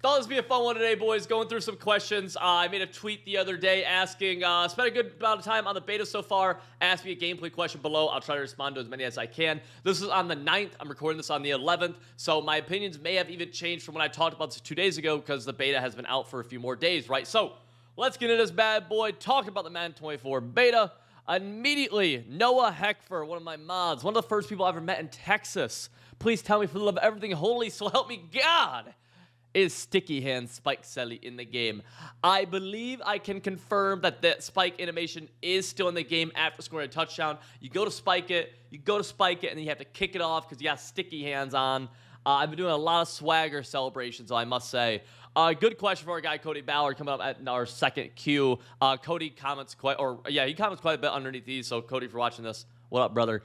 Thought this would be a fun one today, boys. Going through some questions. I made a tweet the other day asking, spent a good amount of time on the beta so far. Ask me a gameplay question below. I'll try to respond to as many as I can. This is on the 9th. I'm recording this on the 11th. So my opinions may have even changed from when I talked about this 2 days ago because the beta has been out for a few more days, right? So let's get into this bad boy. Talking about the Madden 24 beta. Immediately, Noah Heckfer, one of my mods, one of the first people I ever met in Texas. Please tell me for the love of everything holy, so help me God. Is Sticky Hand Spike Selly in the game? I believe I can confirm that the spike animation is still in the game after scoring a touchdown. You go to spike it, and then you have to kick it off because you got sticky hands on. I've been doing a lot of swagger celebrations, I must say. Good question for our guy Cody Ballard coming up at our second Q. Cody comments he comments quite a bit underneath these. So Cody, if you're watching this, what up, brother?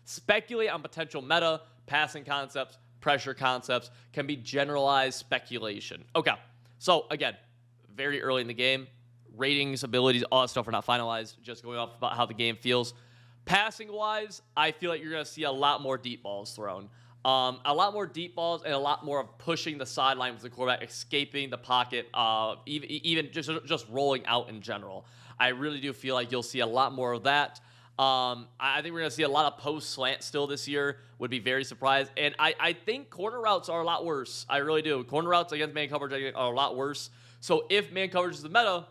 Speculate on potential meta, passing concepts, pressure concepts, can be generalized speculation. Okay, so again, very early in the game, ratings, abilities, all that stuff are not finalized, just going off about how the game feels. Passing-wise, I feel like you're going to see a lot more deep balls thrown. A lot more deep balls and a lot more of pushing the sideline with the quarterback, escaping the pocket, even just rolling out in general. I really do feel like you'll see a lot more of that. I think we're going to see a lot of post slant still this year. Would be very surprised. And I think corner routes are a lot worse. I really do. Corner routes against man coverage are a lot worse. So if man coverage is the meta,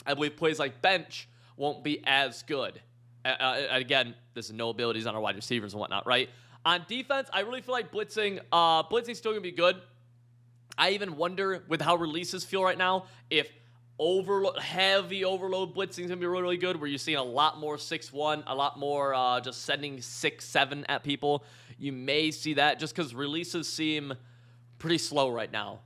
I believe plays like bench won't be as good. Again, this is no abilities on our wide receivers and whatnot, right? On defense, I really feel like blitzing's still going to be good. I even wonder with how releases feel right now if heavy overload blitzing is going to be really, really good, where you're seeing a lot more 6-1, a lot more just sending 6-7 at people. You may see that just because releases seem pretty slow right now,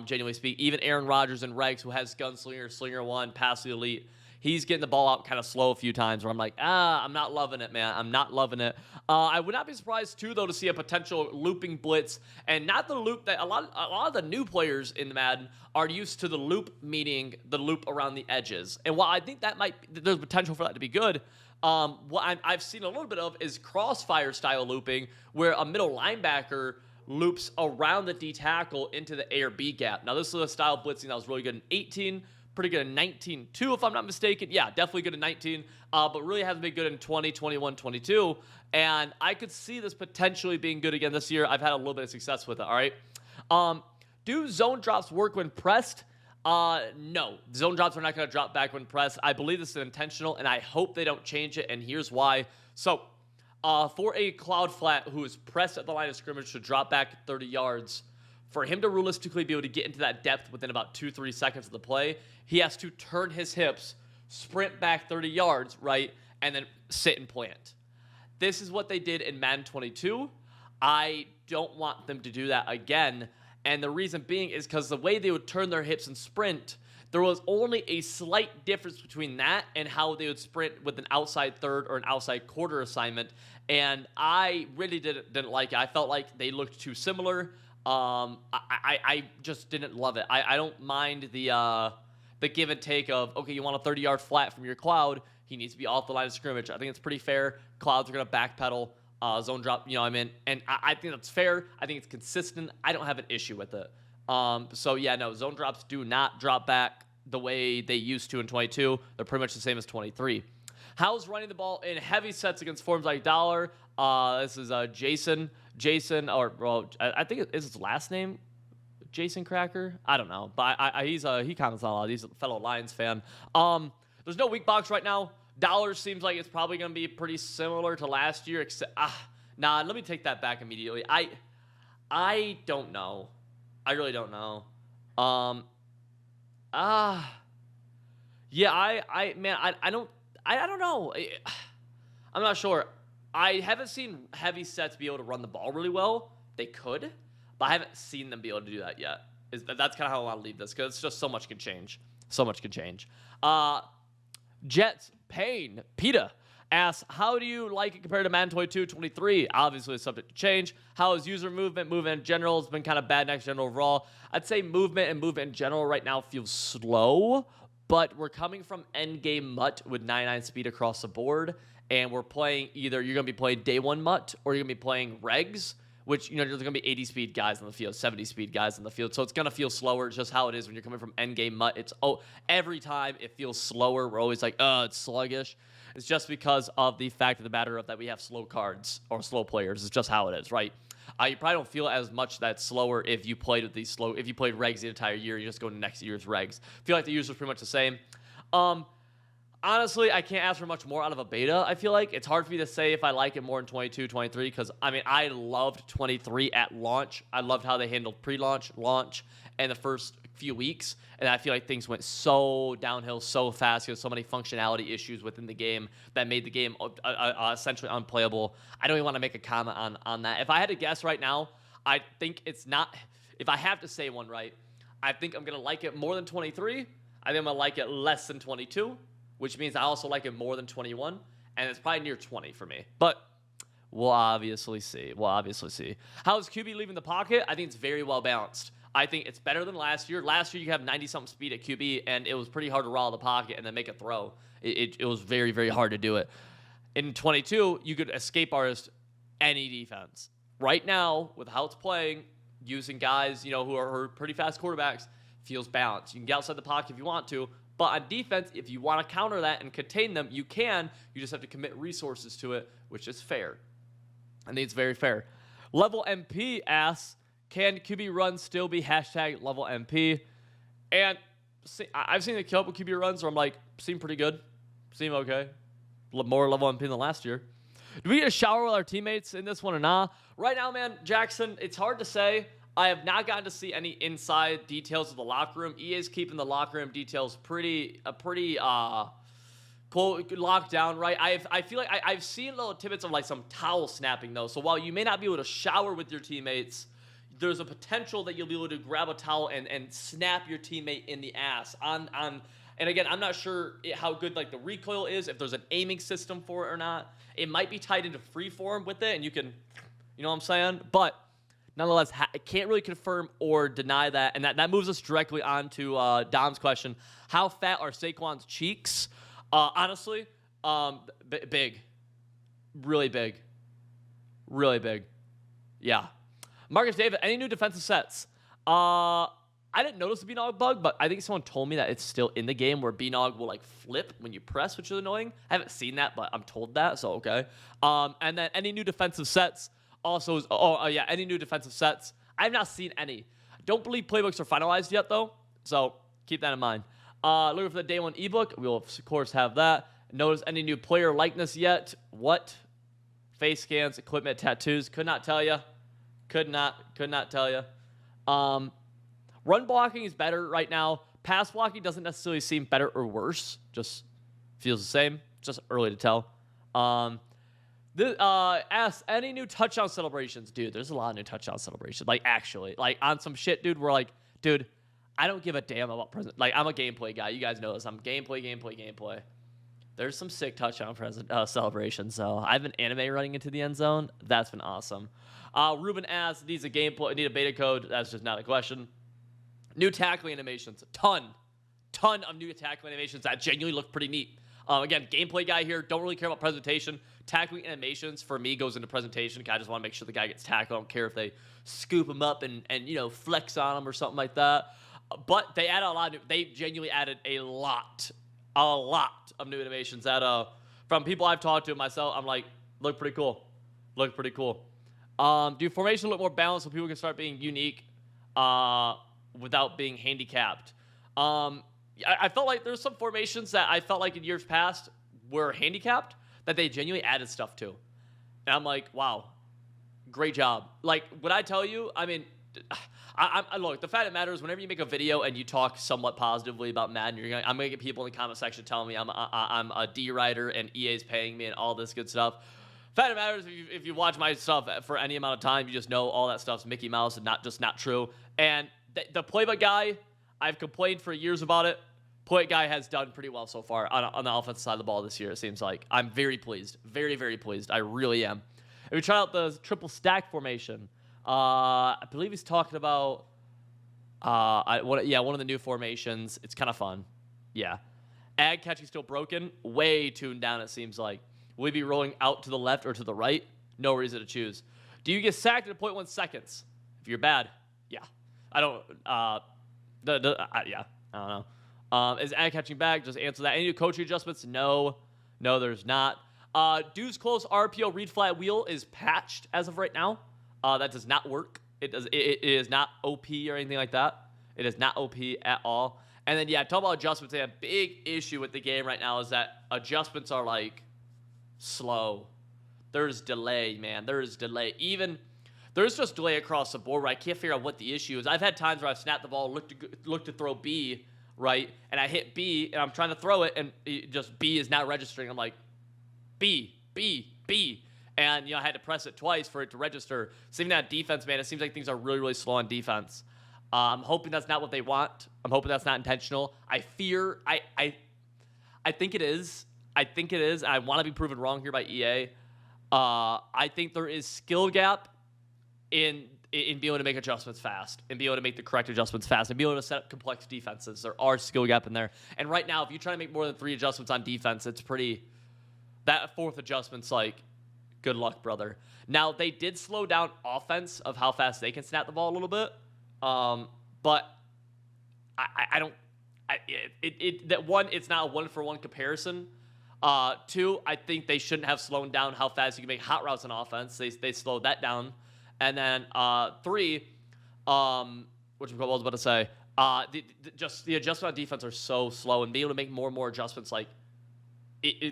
genuinely speaking. Even Aaron Rodgers and Regs, who has Gunslinger, Slinger 1, Pass the Elite, he's getting the ball out kind of slow a few times where I'm like, I'm not loving it, man. I'm not loving it. I would not be surprised, too, though, to see a potential looping blitz. And not the loop that a lot of the new players in the Madden are used to the loop, meaning the loop around the edges. And while I think that there's potential for that to be good, what I've seen a little bit of is crossfire-style looping, where a middle linebacker loops around the D tackle into the A or B gap. Now, this is a style of blitzing that was really good in 18, pretty good in 19 too, if I'm not mistaken. Yeah, definitely good in 19, but really hasn't been good in 20, 21, 22. And I could see this potentially being good again this year. I've had a little bit of success with it, all right? Do zone drops work when pressed? No. Zone drops are not going to drop back when pressed. I believe this is intentional, and I hope they don't change it, and here's why. So, for a cloud flat who is pressed at the line of scrimmage to drop back 30 yards, for him to realistically be able to get into that depth within about 2-3 seconds of the play, he has to turn his hips, sprint back 30 yards, right, and then sit and plant. This is what they did in Madden 22. I don't want them to do that again, and the reason being is because the way they would turn their hips and sprint, there was only a slight difference between that and how they would sprint with an outside third or an outside quarter assignment, and I really didn't like it. I felt like they looked too similar. I just didn't love it. I don't mind the give and take of, okay, you want a 30-yard flat from your cloud, he needs to be off the line of scrimmage. I think it's pretty fair. Clouds are going to backpedal, zone drop, and I think that's fair. I think it's consistent. I don't have an issue with it. So yeah, no, zone drops do not drop back the way they used to in 22. They're pretty much the same as 23. How's running the ball in heavy sets against forms like Dollar? This is Jason, I think is his last name Jason Cracker? I don't know, but he comments on a lot. He's a fellow Lions fan. There's no weak box right now. Dollar seems like it's probably going to be pretty similar to last year, except let me take that back immediately. I don't know. I really don't know. Yeah, I don't know. I'm not sure. I haven't seen heavy sets be able to run the ball really well. They could, but I haven't seen them be able to do that yet. That's kind of how I want to leave this, because it's just so much can change. So much can change. Jets Payne PETA asks, how do you like it compared to Madden 22, 23? Obviously, it's subject to change. How is user movement? Movement in general has been kind of bad next gen overall. I'd say movement in general right now feels slow, but we're coming from endgame MUT with 99 speed across the board, and we're playing you're going to be playing day one MUT, or you're going to be playing regs. which, there's going to be 80 speed guys on the field, 70 speed guys on the field. So it's going to feel slower. It's just how it is when you're coming from endgame MUT. Every time it feels slower. We're always like, it's sluggish. It's just because of the fact of the matter of that we have slow cards or slow players. It's just how it is, right? You probably don't feel as much that slower if you played with these slow. If you played regs the entire year, you just go to next year's regs. I feel like the user's pretty much the same. Honestly, I can't ask for much more out of a beta, I feel like. It's hard for me to say if I like it more in 22, 23, because, I loved 23 at launch. I loved how they handled pre-launch, launch, and the first few weeks, and I feel like things went so downhill so fast. There's so many functionality issues within the game that made the game essentially unplayable. I don't even want to make a comment on that. If I had to guess right now, I think it's not... If I have to say one right, I think I'm going to like it more than 23. I think I'm going to like it less than 22. Which means I also like it more than 21, and it's probably near 20 for me. But we'll obviously see. How is QB leaving the pocket? I think it's very well balanced. I think it's better than last year. Last year, you have 90-something speed at QB, and it was pretty hard to roll the pocket and then make a throw. It was very, very hard to do it. In 22, you could escape artist any defense. Right now, with how it's playing, using guys who are pretty fast quarterbacks, feels balanced. You can get outside the pocket if you want to, but on defense, if you want to counter that and contain them, you can. You just have to commit resources to it, which is fair. I think it's very fair. Level MP asks, can QB runs still be hashtag level MP? And I've seen a couple QB runs where I'm like, seem pretty good. Seem okay. More level MP than last year. Do we get a shower with our teammates in this one or not? Right now, man, Jackson, it's hard to say. I have not gotten to see any inside details of the locker room. EA is keeping the locker room details pretty locked down, right? I feel like I've seen little tidbits of like some towel snapping though. So while you may not be able to shower with your teammates, there's a potential that you'll be able to grab a towel and snap your teammate in the ass on. And again, I'm not sure how good like the recoil is, if there's an aiming system for it or not. It might be tied into freeform with it, and you can, you know what I'm saying? But nonetheless, I can't really confirm or deny that. And that moves us directly on to Dom's question. How fat are Saquon's cheeks? Honestly, big. Really big. Really big. Yeah. Marcus David, any new defensive sets? I didn't notice the B-Nog bug, but I think someone told me that it's still in the game where B-Nog will like flip when you press, which is annoying. I haven't seen that, but I'm told that, so okay. And then any new defensive sets? Also, any new defensive sets? I have not seen any. Don't believe playbooks are finalized yet, though, so keep that in mind. Looking for the day one ebook. We will, of course, have that. Notice any new player likeness yet? What? Face scans, equipment, tattoos. Could not tell you. Could not tell you. Run blocking is better right now. Pass blocking doesn't necessarily seem better or worse. Just feels the same. It's just early to tell. Ask any new touchdown celebrations. Dude, there's a lot of new touchdown celebrations. Like, actually. Like, on some shit, dude, we're like, dude, I don't give a damn about present. Like, I'm a gameplay guy. You guys know this. I'm gameplay. There's some sick touchdown celebrations, though. I have an anime running into the end zone. That's been awesome. Ruben asks, need a beta code. That's just not a question. New tackling animations. A ton of new tackling animations that genuinely look pretty neat. Again, gameplay guy here. Don't really care about presentation. Tackling animations for me goes into presentation. I just want to make sure the guy gets tackled. I don't care if they scoop him up and flex on him or something like that. But they added a lot. They genuinely added a lot of new animations that from people I've talked to myself. I'm like, look pretty cool. Do formation look more balanced so people can start being unique without being handicapped? I felt like there's some formations that I felt like in years past were handicapped that they genuinely added stuff to. And I'm like, wow, great job. Like, would I tell you? I mean, look, the fact of the matter is whenever you make a video and you talk somewhat positively about Madden, I'm going to get people in the comment section telling me I'm a D-writer and EA's paying me and all this good stuff. Fact of the matter is if you watch my stuff for any amount of time, you just know all that stuff's Mickey Mouse and not true. And the playbook guy, I've complained for years about it. Playbook guy has done pretty well so far on the offensive side of the ball this year, it seems like. I'm very pleased. Very, very pleased. I really am. If we try out the triple stack formation, I believe he's talking about one of the new formations. It's kind of fun. Yeah. Ag catching still broken. Way tuned down, it seems like. Will we be rolling out to the left or to the right? No reason to choose. Do you get sacked in 0.1 seconds? If you're bad, yeah. I don't. Yeah. I don't know. Is eye catching back? Just answer that. Any coaching adjustments? No. No, there's not. Dude's close RPO read flat wheel is patched as of right now. That does not work. It is not OP or anything like that. It is not OP at all. And then, yeah, talk about adjustments. A big issue with the game right now is that adjustments are, like, slow. There's delay, man. There is delay. There's just delay across the board where I can't figure out what the issue is. I've had times where I've snapped the ball, looked to throw B, right? And I hit B, and I'm trying to throw it, and just B is not registering. I'm like, B. And, I had to press it twice for it to register. Same thing on defense, man. It seems like things are really, really slow on defense. I'm hoping that's not what they want. I'm hoping that's not intentional. I think it is. I want to be proven wrong here by EA. I think there is skill gap in being able to make adjustments fast and be able to make the correct adjustments fast and be able to set up complex defenses. There are skill gap in there. And right now, if you try to make more than 3 adjustments on defense, it's pretty... That 4th adjustment's like, good luck, brother. Now, they did slow down offense of how fast they can snap the ball a little bit. But I don't... That one, it's not a one-for-one comparison. 2, I think they shouldn't have slowed down how fast you can make hot routes on offense. They slowed that down. And then 3, which I was about to say, the adjustment on defense are so slow, and being able to make more and more adjustments, like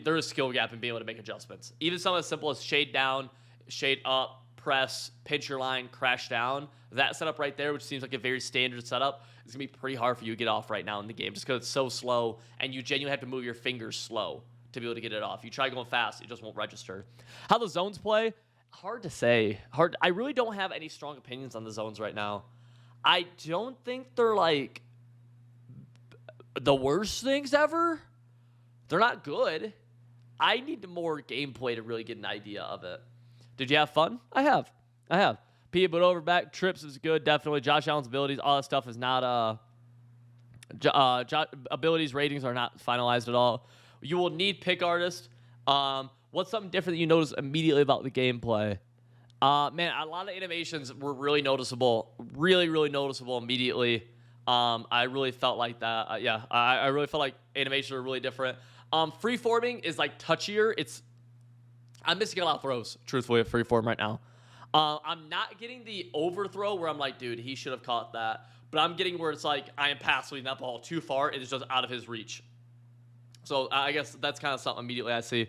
there is a skill gap in being able to make adjustments. Even something as simple as shade down, shade up, press, pinch your line, crash down. That setup right there, which seems like a very standard setup, is gonna be pretty hard for you to get off right now in the game, just because it's so slow, and you genuinely have to move your fingers slow to be able to get it off. You try going fast, it just won't register. How the zones play? Hard to say. I really don't have any strong opinions on the zones right now. I don't think they're like the worst things ever. They're not good. I need more gameplay to really get an idea of it. Did you have fun? I have. Pia, but over back trips is good, definitely. Josh Allen's abilities, all that stuff is not abilities ratings are not finalized at all. You will need pick artist. What's something different that you notice immediately about the gameplay? Man, a lot of animations were really noticeable. Really, really noticeable immediately. I really felt like that. I really felt like animations were really different. Freeforming is like touchier. I'm missing a lot of throws, truthfully, of freeform right now. I'm not getting the overthrow where I'm like, dude, he should have caught that. But I'm getting where it's like, I am passing that ball too far. It's just out of his reach. So I guess that's kind of something immediately I see.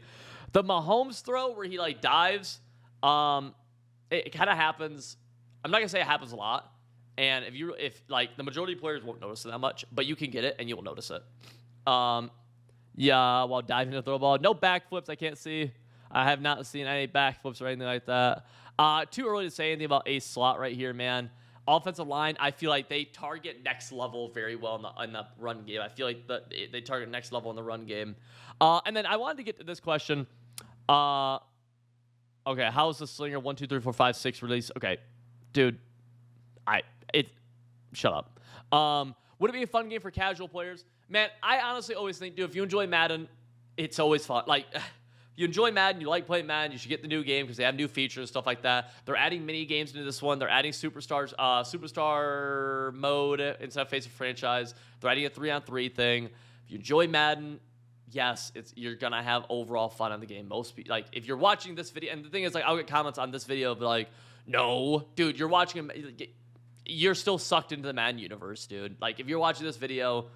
The Mahomes throw where he like dives, it kind of happens. I'm not gonna say it happens a lot, and if like the majority of players won't notice it that much, but you can get it and you will notice it. Yeah, while diving to throw a ball, no backflips. I can't see. I have not seen any backflips or anything like that. Too early to say anything about ace slot right here, man. Offensive line, I feel like they target next level very well in the run game. I feel like they target next level in the run game. And then I wanted to get to this question. Okay, how is the Slinger 1, 2, 3, 4, 5, 6 release? Okay, dude, shut up. Would it be a fun game for casual players? Man, I honestly always think, dude, if you enjoy Madden, it's always fun. Like, if you enjoy Madden, you like playing Madden, you should get the new game because they have new features, stuff like that. They're adding mini games into this one. They're adding superstar mode instead of face of franchise. They're adding a 3-on-3 thing. If you enjoy Madden, yes, you're gonna have overall fun on the game. Most people, like, if you're watching this video, and the thing is, like, I'll get comments on this video, but like, no, dude, you're watching, you're still sucked into the Madden universe, dude. Like, if you're watching this video,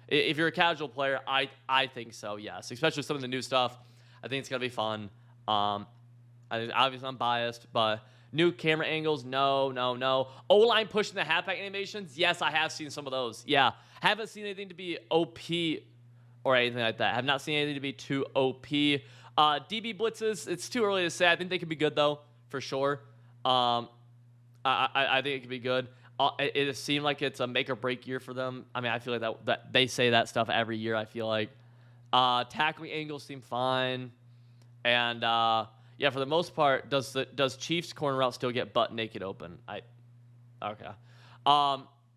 if you're a casual player, I think so, yes. Especially some of the new stuff. I think it's gonna be fun. Obviously I'm biased, but new camera angles, no. O-line pushing the halfback animations, yes, I have seen some of those. Yeah, haven't seen anything to be OP or anything like that. Have not seen anything to be too OP. DB blitzes, it's too early to say. I think they could be good though, for sure. I think it could be good. It seemed like it's a make or break year for them. I mean, I feel like that they say that stuff every year. I feel like tackling angles seem fine, and yeah, for the most part, does Chiefs corner route still get butt naked open? Okay.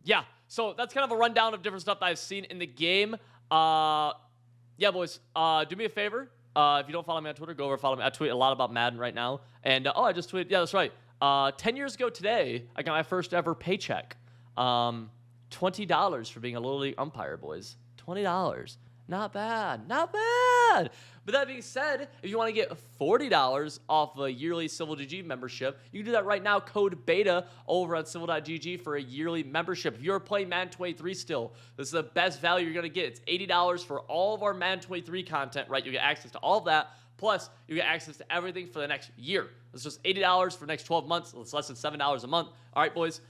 Yeah. So that's kind of a rundown of different stuff that I've seen in the game. Yeah, boys. Do me a favor. If you don't follow me on Twitter, go over and follow me. I tweet a lot about Madden right now, and I just tweeted. Yeah, that's right. 10 years ago today, I got my first ever paycheck. $20 for being a Little League umpire, boys. $20. Not bad. Not bad. But that being said, if you want to get $40 off a yearly Civil.gg membership, you can do that right now. Code BETA over on Civil.gg for a yearly membership. If you're playing Madden 23 still, this is the best value you're going to get. It's $80 for all of our Madden 23 content, right? You get access to all of that. Plus, you get access to everything for the next year. It's just $80 for the next 12 months. It's less than $7 a month. All right, boys.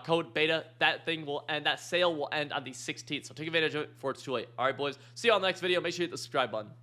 Code BETA. That thing will end. That sale will end on the 16th. So take advantage of it before it's too late. All right, boys. See you on the next video. Make sure you hit the subscribe button.